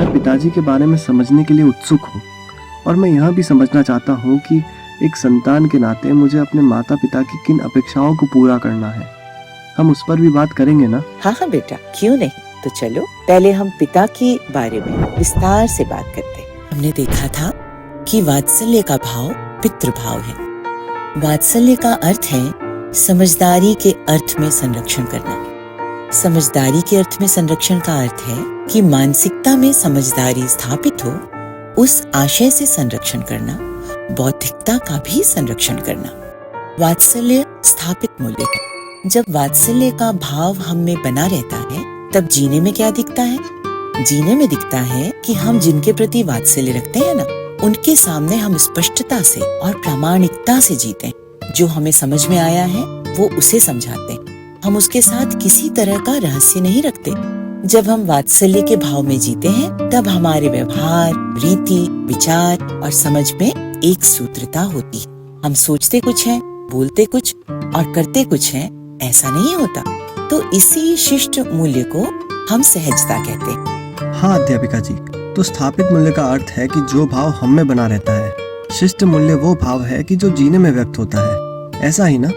मैं पिताजी के बारे में समझने के लिए उत्सुक हूँ और मैं यह भी समझना चाहता हूँ कि एक संतान के नाते मुझे अपने माता पिता की किन अपेक्षाओं को पूरा करना है। हम उस पर भी बात करेंगे ना? हाँ बेटा, क्यों नहीं। तो चलो पहले हम पिता के बारे में विस्तार से बात करते हैं। हमने देखा था कि वात्सल्य का भाव पितृभाव है। वात्सल्य का अर्थ है समझदारी के अर्थ में संरक्षण करना। समझदारी के अर्थ में संरक्षण का अर्थ है कि मानसिकता में समझदारी स्थापित हो, उस आशय से संरक्षण करना, बौद्धिकता का भी संरक्षण करना। वात्सल्य स्थापित मूल्य है। जब वात्सल्य का भाव हम में बना रहता है तब जीने में क्या दिखता है? जीने में दिखता है कि हम जिनके प्रति वात्सल्य रखते हैं ना, उनके सामने हम स्पष्टता से और प्रामाणिकता से जीते। जो हमें समझ में आया है वो उसे समझाते हैं। हम उसके साथ किसी तरह का रहस्य नहीं रखते। जब हम वात्सल्य के भाव में जीते हैं तब हमारे व्यवहार, रीति, विचार और समझ में एक सूत्रता होती है। हम सोचते कुछ हैं, बोलते कुछ और करते कुछ हैं, ऐसा नहीं होता। तो इसी शिष्ट मूल्य को हम सहजता कहते हैं। हाँ अध्यापिका जी, तो स्थापित मूल्य का अर्थ है कि जो भाव हम में बना रहता है। शिष्ट मूल्य वो भाव है कि जो जीने में व्यक्त होता है, ऐसा ही ना?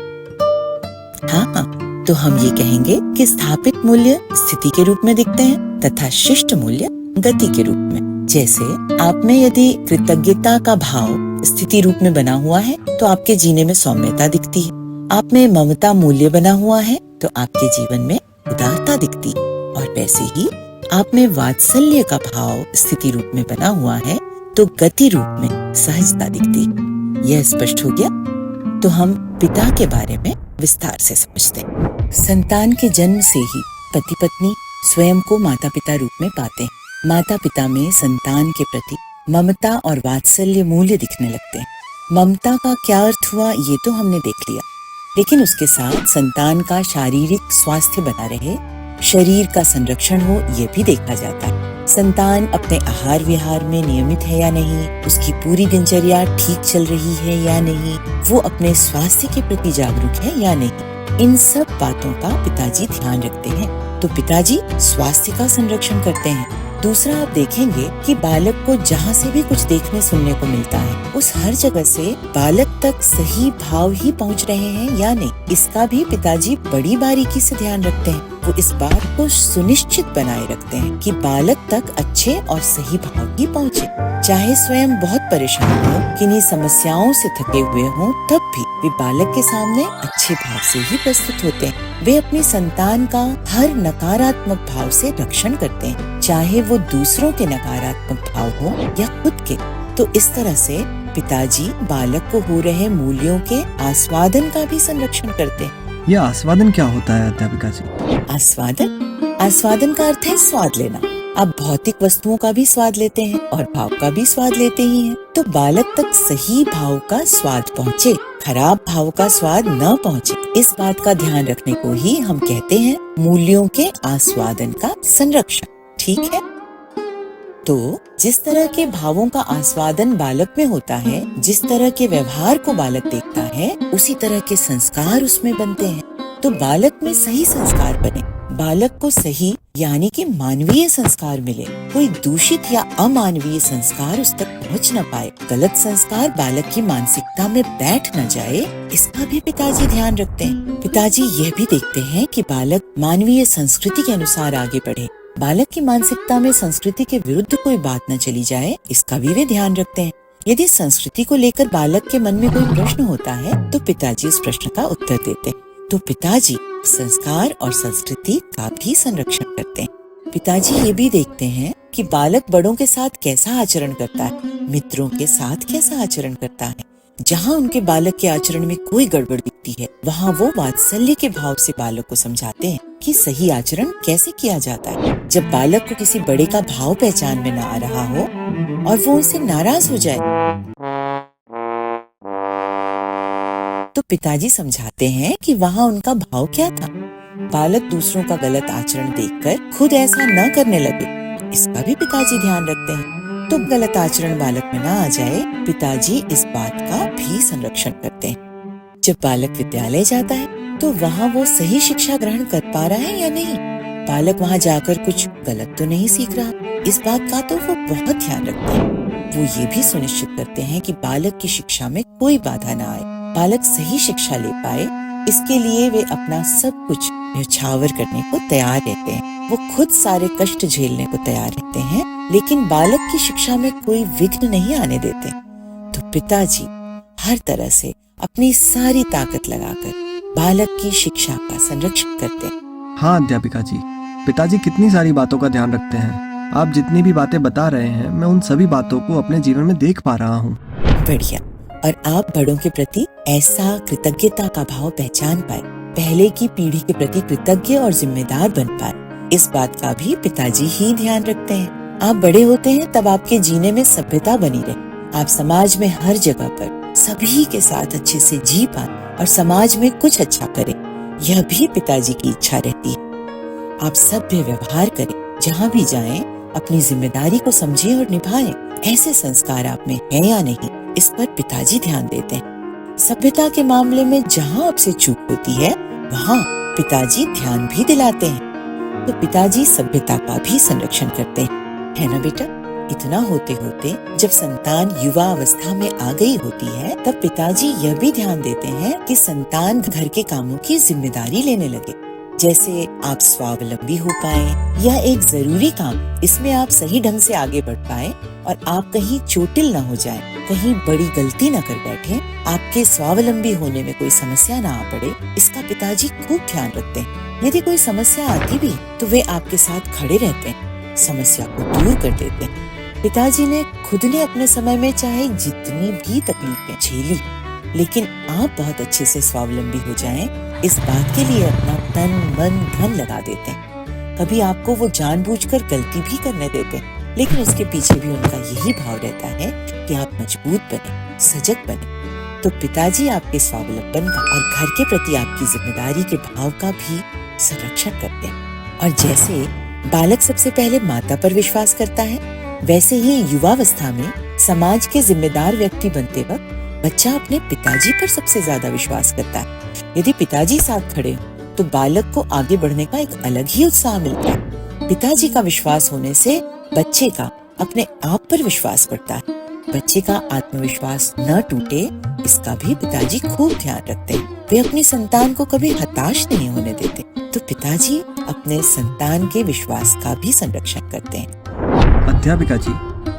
हाँ, तो हम ये कहेंगे कि स्थापित मूल्य स्थिति के रूप में दिखते हैं तथा शिष्ट मूल्य गति के रूप में। जैसे आप में यदि कृतज्ञता का भाव स्थिति रूप में बना हुआ है तो आपके जीने में सौम्यता दिखती है। आप में ममता मूल्य बना हुआ है तो आपके जीवन में उदारता दिखती है। और वैसे ही आप में वात्सल्य का भाव स्थिति रूप में बना हुआ है तो गति रूप में सहजता दिखती है। यह स्पष्ट हो गया? तो हम पिता के बारे में विस्तार से समझते हैं। संतान के जन्म से ही पति पत्नी स्वयं को माता पिता रूप में पाते हैं। माता पिता में संतान के प्रति ममता और वात्सल्य मूल्य दिखने लगते हैं। ममता का क्या अर्थ हुआ ये तो हमने देख लिया, लेकिन उसके साथ संतान का शारीरिक स्वास्थ्य बना रहे, शरीर का संरक्षण हो, ये भी देखा जाता है। संतान अपने आहार विहार में नियमित है या नहीं, उसकी पूरी दिनचर्या ठीक चल रही है या नहीं, वो अपने स्वास्थ्य के प्रति जागरूक है या नहीं, इन सब बातों का पिताजी ध्यान रखते हैं। तो पिताजी स्वास्थ्य का संरक्षण करते हैं। दूसरा, आप देखेंगे कि बालक को जहाँ से भी कुछ देखने सुनने को मिलता है, उस हर जगह से बालक तक सही भाव ही पहुँच रहे हैं या नहीं, इसका भी पिताजी बड़ी बारीकी से ध्यान रखते हैं। वो इस बात को सुनिश्चित बनाए रखते हैं कि बालक तक अच्छे और सही भाव ही पहुँचे। चाहे स्वयं बहुत परेशान हो, किन्हीं समस्याओं से थके हुए हों, तब भी वे बालक के सामने अच्छे भाव से ही प्रस्तुत होते हैं। वे अपनी संतान का हर नकारात्मक भाव से रक्षण करते हैं, चाहे वो दूसरों के नकारात्मक भाव हो या खुद के। तो इस तरह से पिताजी बालक को हो रहे मूल्यों के आस्वादन का भी संरक्षण करते हैं। यह आस्वादन क्या होता है अध्यापिका जी? आस्वादन का अर्थ है स्वाद लेना। आप भौतिक वस्तुओं का भी स्वाद लेते हैं और भाव का भी स्वाद लेते ही हैं। तो बालक तक सही भाव का स्वाद पहुँचे, खराब भाव का स्वाद न पहुँचे, इस बात का ध्यान रखने को ही हम कहते हैं मूल्यों के आस्वादन का संरक्षण। ठीक है? तो जिस तरह के भावों का आस्वादन बालक में होता है, जिस तरह के व्यवहार को बालक देखता है, उसी तरह के संस्कार उसमें बनते हैं। तो बालक में सही संस्कार बने, बालक को सही यानी कि मानवीय संस्कार मिले, कोई दूषित या अमानवीय संस्कार उस तक पहुंच न पाए, गलत संस्कार बालक की मानसिकता में बैठ न जाए, इसका भी पिताजी ध्यान रखते हैं। पिताजी यह भी देखते हैं कि बालक मानवीय संस्कृति के अनुसार आगे बढ़े, बालक की मानसिकता में संस्कृति के विरुद्ध कोई बात न चली जाए, इसका भी वे ध्यान रखते हैं। यदि संस्कृति को लेकर बालक के मन में कोई प्रश्न होता है तो पिताजी उस प्रश्न का उत्तर देते हैं। तो पिताजी संस्कार और संस्कृति का भी संरक्षण करते हैं। पिताजी ये भी देखते हैं कि बालक बड़ों के साथ कैसा आचरण करता है, मित्रों के साथ कैसा आचरण करता है। जहाँ उनके बालक के आचरण में कोई गड़बड़ दिखती है, वहाँ वो वात्सल्य के भाव से बालक को समझाते हैं कि सही आचरण कैसे किया जाता है। जब बालक को किसी बड़े का भाव पहचान में न आ रहा हो और वो उनसे नाराज हो जाए, तो पिताजी समझाते हैं कि वहाँ उनका भाव क्या था। बालक दूसरों का गलत आचरण देखकर खुद ऐसा न करने लगे, इसका भी पिताजी ध्यान रखते हैं। तो गलत आचरण बालक में न आ जाए, पिताजी इस बात का भी संरक्षण करते हैं। जब बालक विद्यालय जाता है तो वहाँ वो सही शिक्षा ग्रहण कर पा रहा है या नहीं, बालक वहाँ जाकर कुछ गलत तो नहीं सीख रहा। इस बात का तो वो बहुत ध्यान रखते हैं। वो ये भी सुनिश्चित करते हैं कि बालक की शिक्षा में कोई बाधा न आए, बालक सही शिक्षा ले पाए। इसके लिए वे अपना सब कुछ न्यौछावर करने को तैयार रहते हैं। वो खुद सारे कष्ट झेलने को तैयार रहते हैं, लेकिन बालक की शिक्षा में कोई विघ्न नहीं आने देते। तो पिताजी हर तरह से अपनी सारी ताकत लगाकर बालक की शिक्षा का संरक्षण करते हैं। हाँ अध्यापिका जी, पिताजी कितनी सारी बातों का ध्यान रखते हैं। आप जितनी भी बातें बता रहे हैं, मैं उन सभी बातों को अपने जीवन में देख पा रहा हूँ। बढ़िया। और आप बड़ों के प्रति ऐसा कृतज्ञता का भाव पहचान पाए, पहले की पीढ़ी के प्रति कृतज्ञ और जिम्मेदार बन पाए, इस बात का भी पिताजी ही ध्यान रखते हैं। आप बड़े होते हैं तब आपके जीने में सभ्यता बनी रहे, आप समाज में हर जगह पर सभी के साथ अच्छे से जी पाए और समाज में कुछ अच्छा करें, यह भी पिताजी की इच्छा रहती है। आप सभ्य व्यवहार करें, जहाँ भी जाएं अपनी जिम्मेदारी को समझें और निभाएं। ऐसे संस्कार आप में हैं या नहीं, इस पर पिताजी ध्यान देते हैं। सभ्यता के मामले में जहाँ आपसे चूक होती है, वहाँ पिताजी ध्यान भी दिलाते हैं। तो पिताजी सभ्यता का भी संरक्षण करते हैं, है ना बेटा? इतना होते होते जब संतान युवा अवस्था में आ गई होती है, तब पिताजी यह भी ध्यान देते हैं कि संतान घर के कामों की जिम्मेदारी लेने लगे। जैसे आप स्वावलंबी हो पाए, यह एक जरूरी काम, इसमें आप सही ढंग से आगे बढ़ पाए और आप कहीं चोटिल न हो जाए, कहीं बड़ी गलती न कर बैठे, आपके स्वावलंबी होने में कोई समस्या न आ पड़े, इसका पिताजी खूब ध्यान रखते हैं। यदि कोई समस्या आती भी तो वे आपके साथ खड़े रहते हैं, समस्या को दूर कर देते हैं। पिताजी ने खुद ने अपने समय में चाहे जितनी भी तकलीफें झेली, लेकिन आप बहुत अच्छे से स्वावलंबी हो जाएं, इस बात के लिए अपना तन मन धन लगा देते हैं। कभी आपको वो जानबूझकर गलती भी करने देते हैं, लेकिन उसके पीछे भी उनका यही भाव रहता है कि आप मजबूत बने, सजग बने। तो पिताजी आपके स्वावलंबन का और घर के प्रति आपकी जिम्मेदारी के भाव का भी संरक्षण करते हैं। और जैसे बालक सबसे पहले माता पर विश्वास करता है, वैसे ही युवावस्था में समाज के जिम्मेदार व्यक्ति बनते वक्त बच्चा अपने पिताजी पर सबसे ज्यादा विश्वास करता है। यदि पिताजी साथ खड़े हो तो बालक को आगे बढ़ने का एक अलग ही उत्साह मिलता है। पिताजी का विश्वास होने से बच्चे का अपने आप पर विश्वास बढ़ता है। बच्चे का आत्मविश्वास न टूटे, इसका भी पिताजी खूब ध्यान रखते हैं। वे अपनी संतान को कभी हताश नहीं होने देते। तो पिताजी अपने संतान के विश्वास का भी संरक्षण करते हैं। अध्यापिका जी,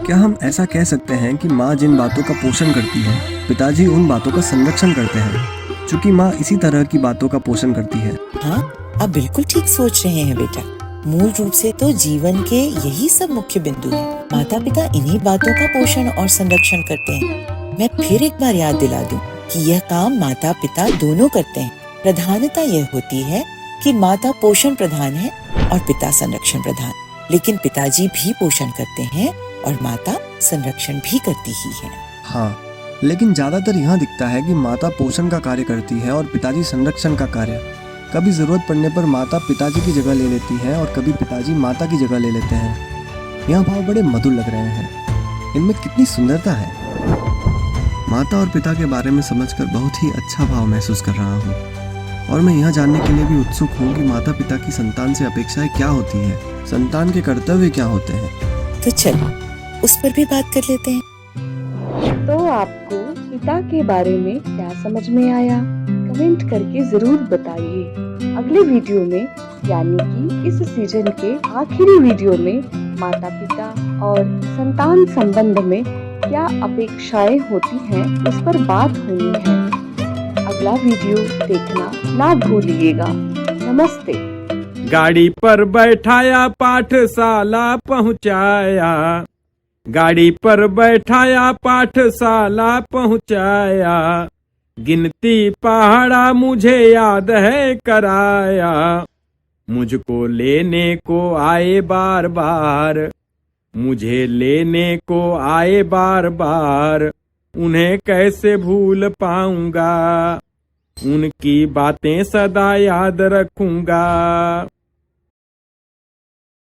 क्या हम ऐसा कह सकते हैं कि माँ जिन बातों का पोषण करती है, पिताजी उन बातों का संरक्षण करते हैं, चूँकि माँ इसी तरह की बातों का पोषण करती है? हाँ, आप बिल्कुल ठीक सोच रहे हैं बेटा। मूल रूप से तो जीवन के यही सब मुख्य बिंदु हैं। माता पिता इन्हीं बातों का पोषण और संरक्षण करते हैं। मैं फिर एक बार याद दिला दूं कि यह काम माता पिता दोनों करते हैं। प्रधानता यह होती है कि माता पोषण प्रधान है और पिता संरक्षण प्रधान, लेकिन पिताजी भी पोषण करते हैं और माता संरक्षण भी करती ही है। हाँ, लेकिन ज्यादातर यहाँ दिखता है कि माता पोषण का कार्य करती है और पिताजी संरक्षण का कार्य। कभी जरूरत पड़ने पर माता पिताजी की जगह ले लेती है और कभी पिताजी माता की जगह ले लेते हैं। यह भाव बड़े मधुर लग रहे हैं, इनमें कितनी सुंदरता है। माता और पिता के बारे में समझकर बहुत ही अच्छा भाव महसूस कर रहा हूँ, और मैं यह जानने के लिए भी उत्सुक हूँ कि माता पिता की संतान से अपेक्षाएं क्या होती हैं, संतान के कर्तव्य क्या होते हैं। तो चलो उस पर भी बात कर लेते हैं। तो आपको पिता के बारे में क्या समझ में आया, कमेंट करके जरूर बताइए। अगले वीडियो में, यानी कि इस सीजन के आखिरी वीडियो में, माता पिता और संतान संबंध में क्या अपेक्षाएं होती हैं, उस पर बात होनी है। अगला वीडियो देखना ना भूलिएगा। नमस्ते। गाड़ी पर बैठाया पाठशाला पहुँचाया, गाड़ी पर बैठाया पाठशाला पहुँचाया, गिनती पहाड़ा मुझे याद है कराया, मुझको लेने को आए बार बार, मुझे लेने को आए बार बार, उन्हें कैसे भूल पाऊंगा, उनकी बातें सदा याद रखूंगा।